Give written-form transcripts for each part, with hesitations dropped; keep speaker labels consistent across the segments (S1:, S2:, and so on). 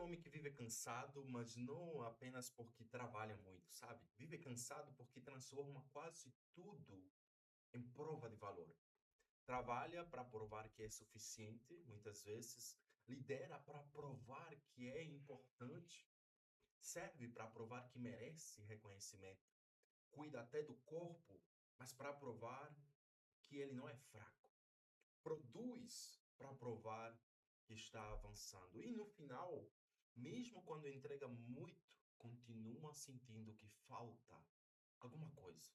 S1: homem que vive cansado, mas não apenas porque trabalha muito, sabe? Vive cansado porque transforma quase tudo em prova de valor. Trabalha para provar que é suficiente, muitas vezes. Lidera para provar que é importante. Serve para provar que merece reconhecimento. Cuida até do corpo, mas para provar que ele não é fraco. Produz para provar que está avançando. E no final, mesmo quando entrega muito, continua sentindo que falta alguma coisa.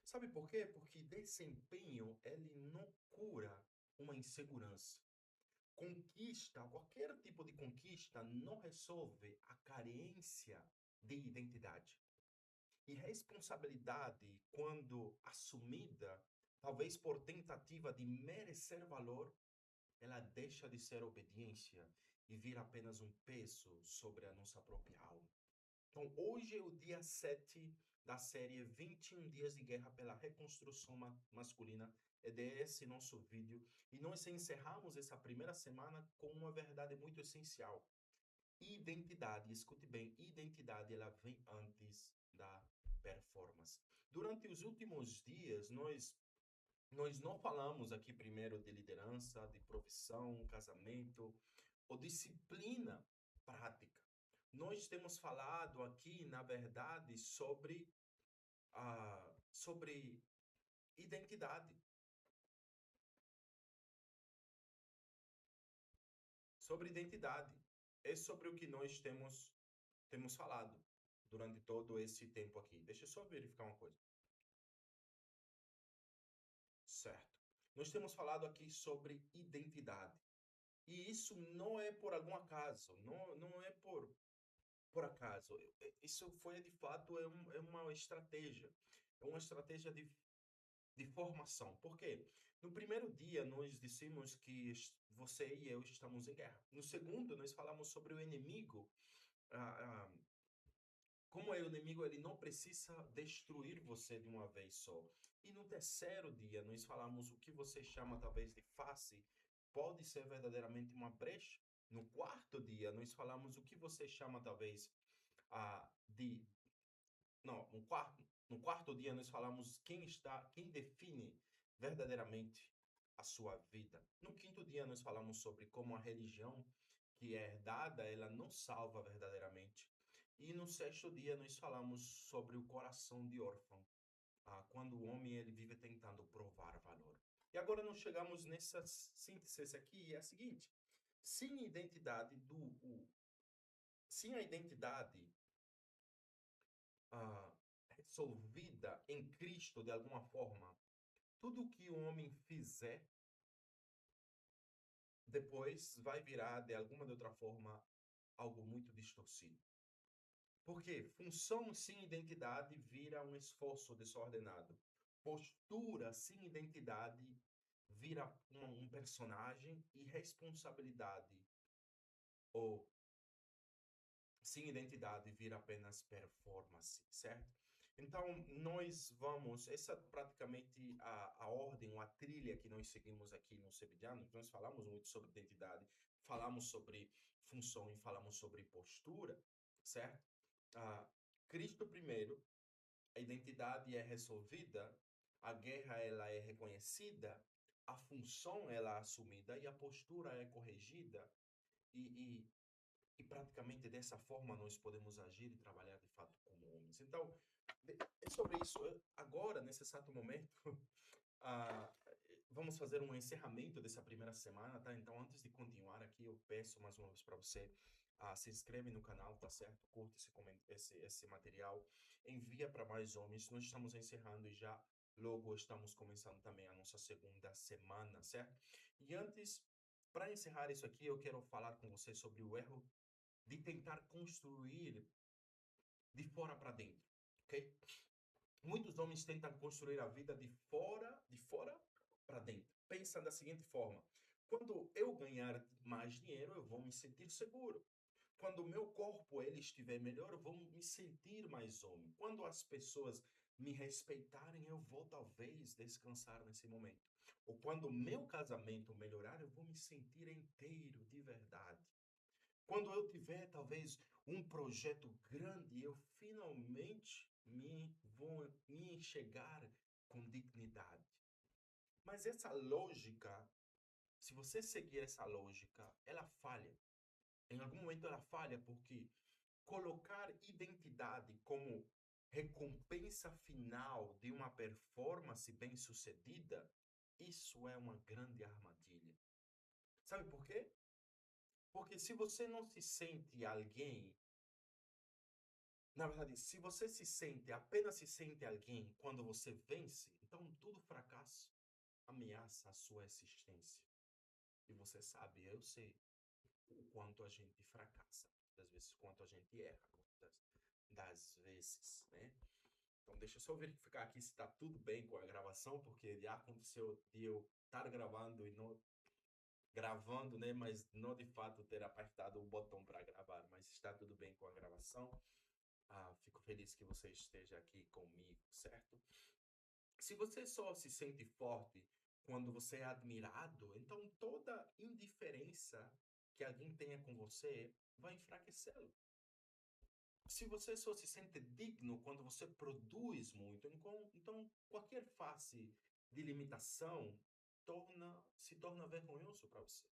S1: Sabe por quê? Porque desempenho, ele não cura uma insegurança. Conquista, qualquer tipo de conquista, não resolve a carência de identidade. E responsabilidade, quando assumida, talvez por tentativa de merecer valor, ela deixa de ser obediência e vira apenas um peso sobre a nossa própria alma. Então, hoje é o dia 7 da série 21 Dias de Guerra pela Reconstrução Masculina. É desse nosso vídeo. E nós encerramos essa primeira semana com uma verdade muito essencial. Identidade, escute bem, identidade ela vem antes da performance. Durante os últimos dias, nós não falamos aqui primeiro de liderança, de profissão, casamento ou disciplina prática. Nós temos falado aqui, na verdade, sobre identidade, sobre identidade. É sobre o que nós temos falado durante todo esse tempo aqui. Deixa eu só verificar uma coisa. Certo. Nós temos falado aqui sobre identidade. E isso não é por algum acaso, não é por acaso. Isso foi, de fato, é uma estratégia. É uma estratégia de formação. Por quê? No primeiro dia, nós dissemos que você e eu estamos em guerra. No segundo, nós falamos sobre o inimigo. ah, ah, Como é o inimigo, ele não precisa destruir você de uma vez só. E no terceiro dia, nós falamos o que você chama talvez de face, pode ser verdadeiramente uma brecha. No quarto dia, nós falamos o que você chama talvez de. Não, no quarto dia, nós falamos quem define verdadeiramente a sua vida. No quinto dia, nós falamos sobre como a religião que é herdada, ela não salva verdadeiramente. E no sexto dia nós falamos sobre o coração de órfão, quando o homem ele vive tentando provar valor. E agora nós chegamos nessa síntese aqui, e é a seguinte: sem identidade sem a identidade ah, resolvida em Cristo de alguma forma, tudo que o homem fizer depois vai virar de alguma de outra forma algo muito distorcido. Porque função sem identidade vira um esforço desordenado. Postura sem identidade vira um personagem e responsabilidade ou sem identidade vira apenas performance, certo? Então, essa é praticamente a ordem, a trilha que nós seguimos aqui no Sebidiano. Nós falamos muito sobre identidade, falamos sobre função e falamos sobre postura, certo? Ah, Cristo primeiro, a identidade é resolvida, a guerra ela é reconhecida, a função ela é assumida e a postura é corrigida e, e praticamente dessa forma nós podemos agir e trabalhar de fato como homens. Então, é sobre isso. Agora, nesse exato momento, ah, vamos fazer um encerramento dessa primeira semana, tá? Então, antes de continuar aqui, eu peço mais uma vez para você se inscreve no canal, tá certo? Curte esse material, envia para mais homens. Nós estamos encerrando e já logo estamos começando também a nossa segunda semana, certo? E antes, para encerrar isso aqui, eu quero falar com você sobre o erro de tentar construir de fora para dentro, ok? Muitos homens tentam construir a vida de fora para dentro. Pensa da seguinte forma: quando eu ganhar mais dinheiro, eu vou me sentir seguro. Quando o meu corpo ele estiver melhor, eu vou me sentir mais homem. Quando as pessoas me respeitarem, eu vou talvez descansar nesse momento. Ou quando o meu casamento melhorar, eu vou me sentir inteiro de verdade. Quando eu tiver, talvez, um projeto grande, eu finalmente me vou me enxergar com dignidade. Mas essa lógica, se você seguir essa lógica, ela falha. Em algum momento ela falha porque colocar identidade como recompensa final de uma performance bem-sucedida, isso é uma grande armadilha. Sabe por quê? Porque se você não se sente alguém, na verdade, se você apenas se sente alguém quando você vence, então todo fracasso ameaça a sua existência. E você sabe, eu sei o quanto a gente fracassa, das vezes, quanto a gente erra, das vezes, né? Então, deixa eu só verificar aqui se está tudo bem com a gravação, porque já aconteceu de eu estar gravando e não gravando, né? Mas não de fato ter apertado o botão para gravar, mas está tudo bem com a gravação. Fico feliz que você esteja aqui comigo, certo? Se você só se sente forte quando você é admirado, então toda indiferença que alguém tenha com você vai enfraquecê-lo. Se você só se sente digno quando você produz muito, então qualquer face de limitação se torna vergonhoso para você.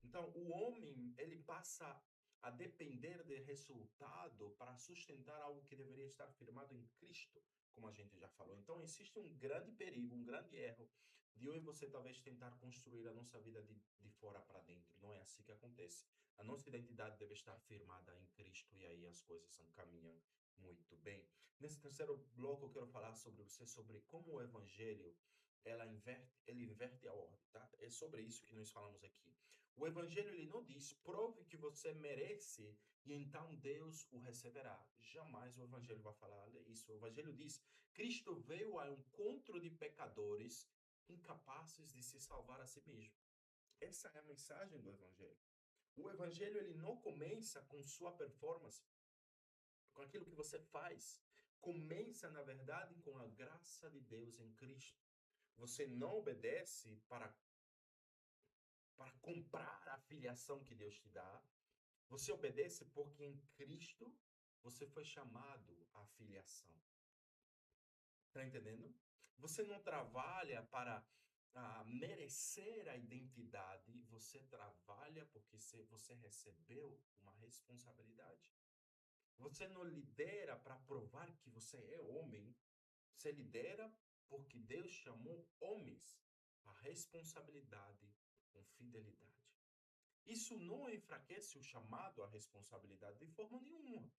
S1: Então, o homem, ele passa a depender de resultado para sustentar algo que deveria estar firmado em Cristo, como a gente já falou. Então, existe um grande perigo, um grande erro de eu e você talvez tentar construir a nossa vida de fora para dentro. Não é assim que acontece. A nossa identidade deve estar firmada em Cristo e aí as coisas caminham muito bem. Nesse terceiro bloco, eu quero falar sobre você, sobre como o evangelho ele inverte a ordem, tá? É sobre isso que nós falamos aqui. O evangelho ele não diz prove que você merece e então Deus o receberá. Jamais o evangelho vai falar isso. O evangelho diz: Cristo veio ao encontro de pecadores incapazes de se salvar a si mesmo. Essa é a mensagem do evangelho. O evangelho ele não começa com sua performance, com aquilo que você faz. Começa, na verdade, com a graça de Deus em Cristo. Você não obedece para comprar a filiação que Deus te dá. Você obedece porque em Cristo você foi chamado à filiação. Está entendendo? Você não trabalha para merecer a identidade, você trabalha porque você recebeu uma responsabilidade. Você não lidera para provar que você é homem, você lidera porque Deus chamou homens à responsabilidade com fidelidade. Isso não enfraquece o chamado à responsabilidade de forma nenhuma.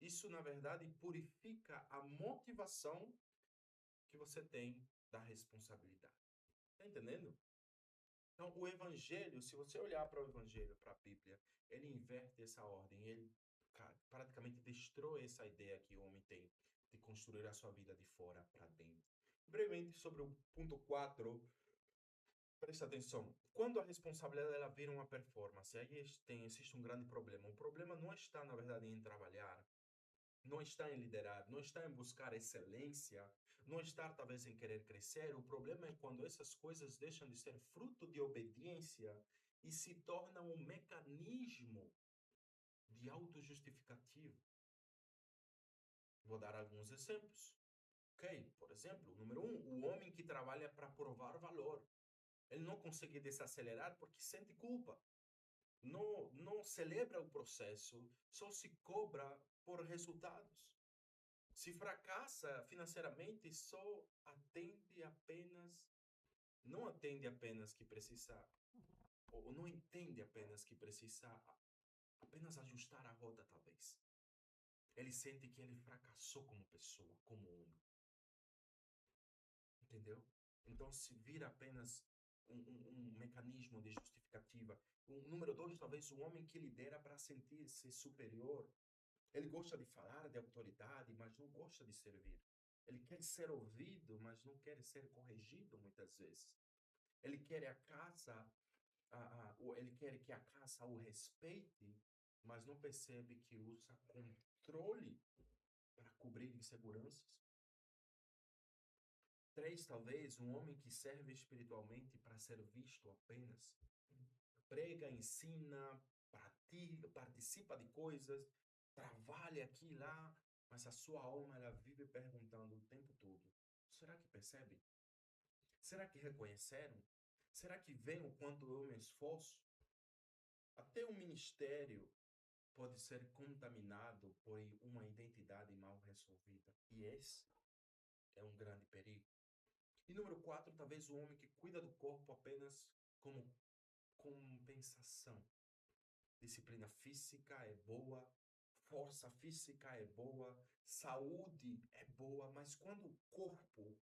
S1: Isso, na verdade, purifica a motivação que você tem da responsabilidade. Está entendendo? Então, o Evangelho, se você olhar para o Evangelho, para a Bíblia, ele inverte essa ordem, ele praticamente destrói essa ideia que o homem tem de construir a sua vida de fora para dentro. Brevemente, sobre o ponto 4, presta atenção. Quando a responsabilidade ela vira uma performance, aí existe um grande problema. O problema não está, na verdade, em trabalhar, não está em liderar, não está em buscar excelência, não está talvez em querer crescer. O problema é quando essas coisas deixam de ser fruto de obediência e se tornam um mecanismo de autojustificativo. Vou dar alguns exemplos. Ok? Por exemplo, número 1, o homem que trabalha para provar valor. Ele não consegue desacelerar porque sente culpa. Não celebra o processo, só se cobra por resultados. Se fracassa financeiramente, não atende apenas que precisa, ou não entende apenas que precisa apenas ajustar a roda, talvez. Ele sente que ele fracassou como pessoa, como homem. Entendeu? Então, se vira apenas um mecanismo de justificativa. Número 2, talvez o homem que lidera para sentir-se superior. Ele gosta de falar de autoridade, mas não gosta de servir. Ele quer ser ouvido, mas não quer ser corrigido muitas vezes. Ele quer ele quer que a casa o respeite, mas não percebe que usa controle para cobrir inseguranças. 3, talvez, um homem que serve espiritualmente para ser visto apenas. Prega, ensina, participa de coisas, trabalha aqui e lá, mas a sua alma ela vive perguntando o tempo todo: será que percebe? Será que reconheceram? Será que veem o quanto eu me esforço? Até o ministério pode ser contaminado por uma identidade mal resolvida. E esse é um grande perigo. E número 4, talvez o homem que cuida do corpo apenas como compensação. Disciplina física é boa, força física é boa, saúde é boa, mas quando o corpo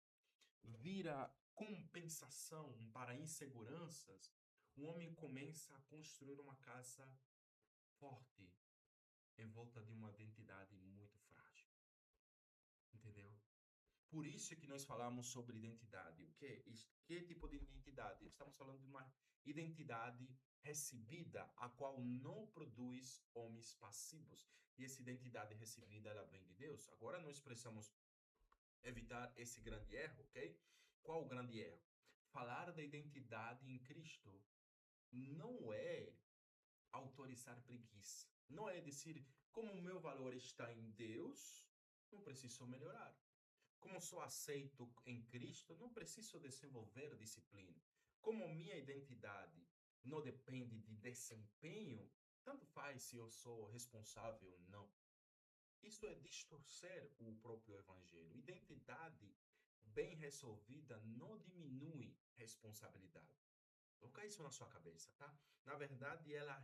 S1: vira compensação para inseguranças, o homem começa a construir uma casa forte em volta de uma identidade muito frágil. Entendeu? Por isso que nós falamos sobre identidade. O que? Que tipo de identidade? Estamos falando de uma identidade recebida, a qual não produz homens passivos. E essa identidade recebida, ela vem de Deus. Agora nós precisamos evitar esse grande erro, ok? Qual o grande erro? Falar da identidade em Cristo não é autorizar preguiça. Não é dizer, como o meu valor está em Deus, não preciso melhorar. Como sou aceito em Cristo, não preciso desenvolver disciplina. Como minha identidade não depende de desempenho, tanto faz se eu sou responsável ou não. Isso é distorcer o próprio evangelho. Identidade bem resolvida não diminui responsabilidade. Coloca isso na sua cabeça, tá? Na verdade, ela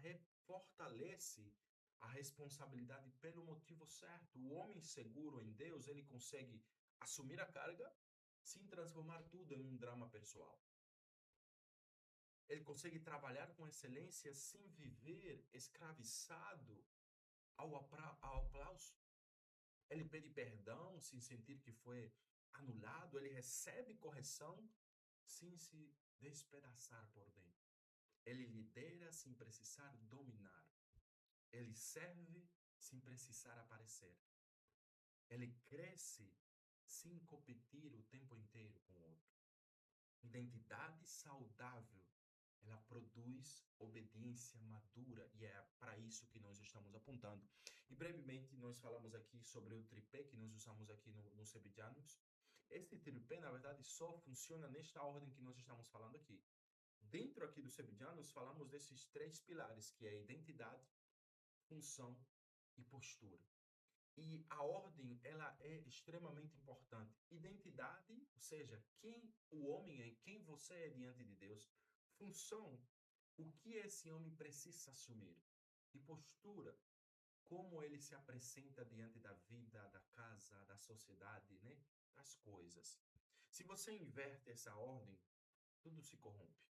S1: fortalece a responsabilidade pelo motivo certo. O homem seguro em Deus, ele consegue assumir a carga sem transformar tudo em um drama pessoal. Ele consegue trabalhar com excelência sem viver escravizado ao aplauso. Ele pede perdão sem sentir que foi anulado. Ele recebe correção sem se despedaçar por dentro. Ele lidera sem precisar dominar. Ele serve sem precisar aparecer. Ele cresce sem competir o tempo inteiro com o outro. Identidade saudável, ela produz obediência madura e é para isso que nós estamos apontando. E brevemente nós falamos aqui sobre o tripé que nós usamos aqui no Sebedianos. Esse tripé, na verdade, só funciona nesta ordem que nós estamos falando aqui. Dentro aqui do Sebedianos, falamos desses 3 pilares, que é identidade, função e postura. E a ordem, ela é extremamente importante. Identidade, ou seja, quem o homem é, quem você é diante de Deus. Função, o que esse homem precisa assumir. E postura, como ele se apresenta diante da vida, da casa, da sociedade, né? Das coisas. Se você inverte essa ordem, tudo se corrompe.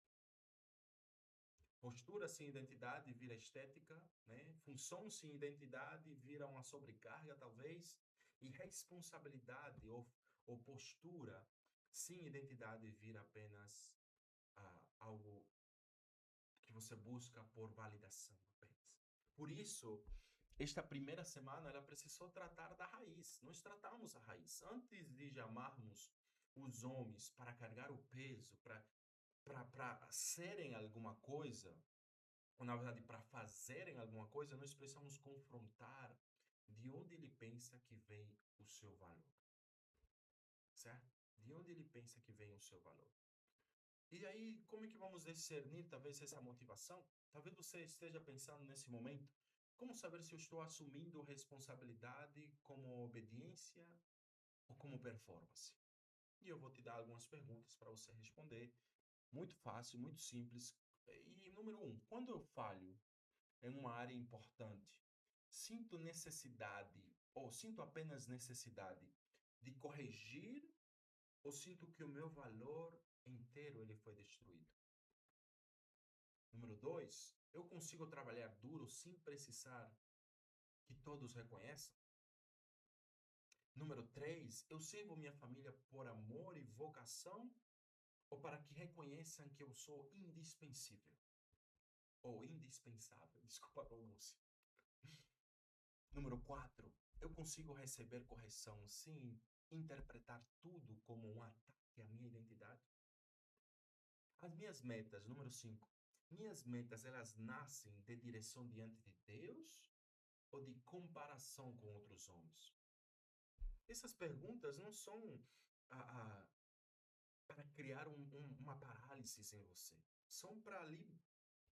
S1: Postura sem identidade vira estética, né? Função sem identidade vira uma sobrecarga, talvez. E responsabilidade ou postura sem identidade vira apenas algo que você busca por validação apenas. Por isso, esta primeira semana ela precisou tratar da raiz. Nós tratamos a raiz. Antes de chamarmos os homens para carregar o peso, para serem alguma coisa, ou na verdade para fazerem alguma coisa, nós precisamos confrontar de onde ele pensa que vem o seu valor. Certo? De onde ele pensa que vem o seu valor. E aí, como é que vamos discernir talvez essa motivação? Talvez você esteja pensando nesse momento, como saber se eu estou assumindo responsabilidade como obediência ou como performance? E eu vou te dar algumas perguntas para você responder. Muito fácil, muito simples. E número 1, quando eu falho em uma área importante, sinto necessidade ou sinto apenas necessidade de corrigir ou sinto que o meu valor inteiro ele foi destruído? Número 2, eu consigo trabalhar duro sem precisar que todos reconheçam? Número 3, eu sirvo minha família por amor e vocação ou para que reconheçam que eu sou indispensável? Ou indispensável, desculpa a pronúncia. Número 4, eu consigo receber correção sem interpretar tudo como um ataque à minha identidade? As minhas metas, número 5. Minhas metas, elas nascem de direção diante de Deus ou de comparação com outros homens? Essas perguntas não são ah, para criar uma parálise em você. São para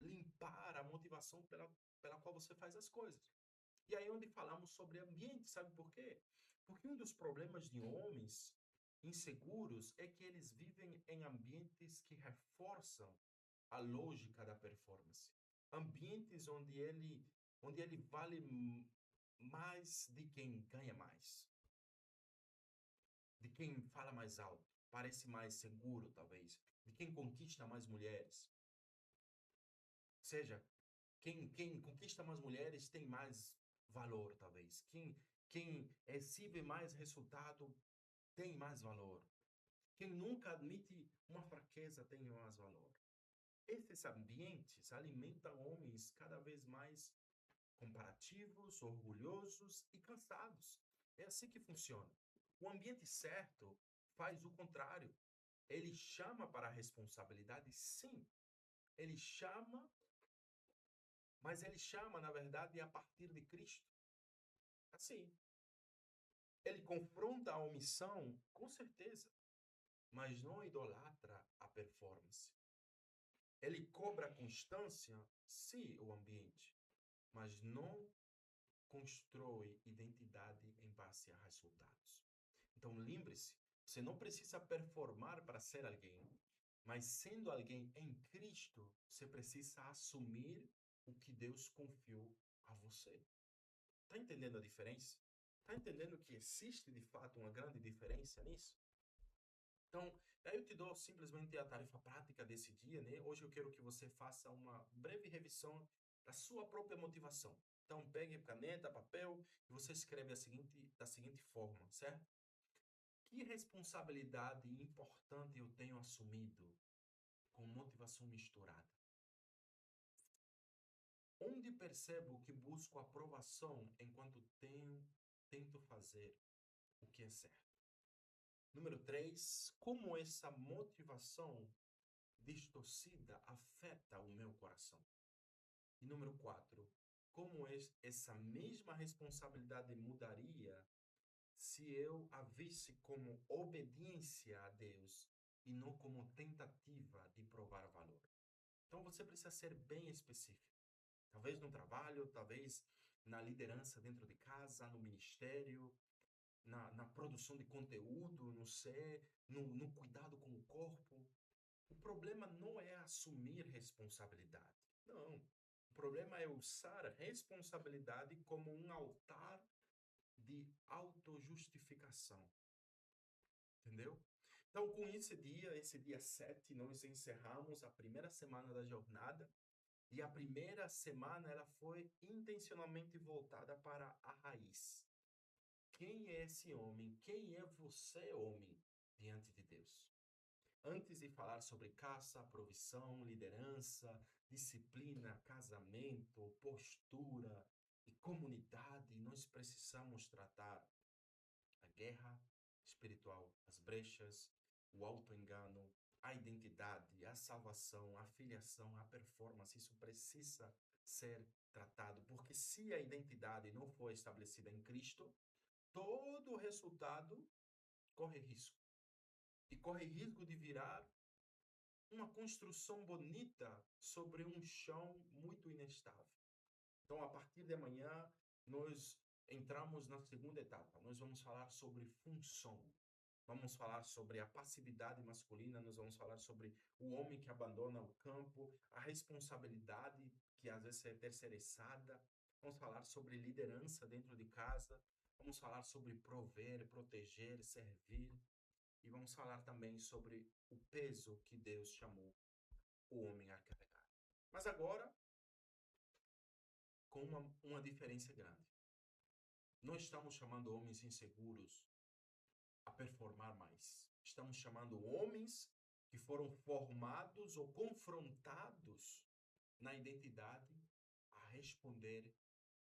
S1: limpar a motivação pela qual você faz as coisas. E aí onde falamos sobre ambiente, sabe por quê? Porque um dos problemas de homens inseguros é que eles vivem em ambientes que reforçam a lógica da performance. Ambientes onde ele vale mais de quem ganha mais, de quem fala mais alto, parece mais seguro, talvez, de quem conquista mais mulheres. Ou seja, quem conquista mais mulheres tem mais valor, talvez. Quem exhibe mais resultado tem mais valor. Quem nunca admite uma fraqueza tem mais valor. Esses ambientes alimentam homens cada vez mais comparativos, orgulhosos e cansados. É assim que funciona. O ambiente certo faz o contrário. Ele chama para a responsabilidade, sim. Ele chama, mas ele chama, na verdade, a partir de Cristo. Assim. Ele confronta a omissão, com certeza, mas não idolatra a performance. Ele cobra constância, sim, o ambiente, mas não constrói identidade em base a resultados. Então, lembre-se, você não precisa performar para ser alguém, mas sendo alguém em Cristo, você precisa assumir o que Deus confiou a você. Está entendendo a diferença? Está entendendo que existe de fato uma grande diferença nisso? Então, aí eu te dou simplesmente a tarefa prática desse dia, né? Hoje eu quero que você faça uma breve revisão da sua própria motivação. Então, pegue caneta, papel e você escreve da seguinte forma, certo? Que responsabilidade importante eu tenho assumido com motivação misturada? Onde percebo que busco aprovação enquanto tento fazer o que é certo? Número 3, como essa motivação distorcida afeta o meu coração? E número 4, como essa mesma responsabilidade mudaria se eu a visse como obediência a Deus e não como tentativa de provar valor? Então você precisa ser bem específico. Talvez no trabalho, talvez na liderança dentro de casa, no ministério, na produção de conteúdo, no cuidado com o corpo. O problema não é assumir responsabilidade. Não. O problema é usar responsabilidade como um altar de autojustificação. Entendeu? Então, com esse dia 7, nós encerramos a primeira semana da jornada. E a primeira semana ela foi intencionalmente voltada para a raiz. Quem é esse homem? Quem é você, homem, diante de Deus? Antes de falar sobre caça, provisão, liderança, disciplina, casamento, postura e comunidade, nós precisamos tratar a guerra espiritual, as brechas, o auto-engano, a identidade, a salvação, a filiação, a performance. Isso precisa ser tratado, porque se a identidade não for estabelecida em Cristo, todo o resultado corre risco. E corre risco de virar uma construção bonita sobre um chão muito inestável. Então, a partir de amanhã, nós entramos na segunda etapa. Nós vamos falar sobre função. Vamos falar sobre a passividade masculina, nós vamos falar sobre o homem que abandona o campo, a responsabilidade que às vezes é terceirizada. Vamos falar sobre liderança dentro de casa. Vamos falar sobre prover, proteger, servir. E vamos falar também sobre o peso que Deus chamou o homem a carregar. Mas agora, com uma diferença grande. Não estamos chamando homens inseguros a performar mais. Estamos chamando homens que foram formados ou confrontados na identidade a responder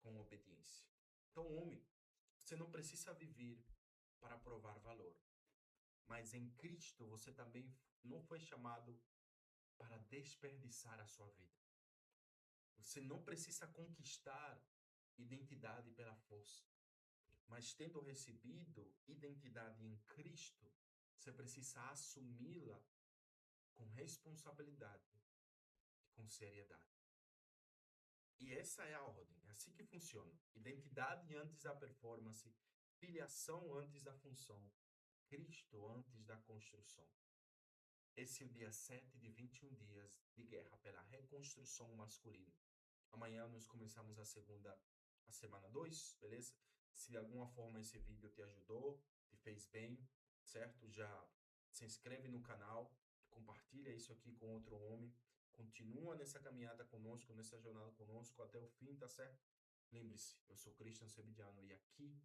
S1: com obediência. Então, homem, você não precisa viver para provar valor. Mas em Cristo você também não foi chamado para desperdiçar a sua vida. Você não precisa conquistar identidade pela força, mas tendo recebido identidade em Cristo, você precisa assumi-la com responsabilidade e com seriedade. E essa é a ordem, é assim que funciona. Identidade antes da performance, filiação antes da função, Cristo antes da construção. Esse é o dia 7 de 21 dias de guerra pela reconstrução masculina. Amanhã nós começamos a semana 2, beleza? Se de alguma forma esse vídeo te ajudou, te fez bem, certo? Já se inscreve no canal, compartilha isso aqui com outro homem, continua nessa caminhada conosco, nessa jornada conosco até o fim, tá certo? Lembre-se, eu sou Christian Sebidiano e aqui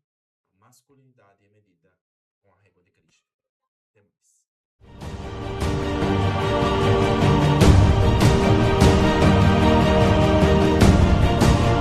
S1: a masculinidade é medida com a régua de Cristo. Até mais.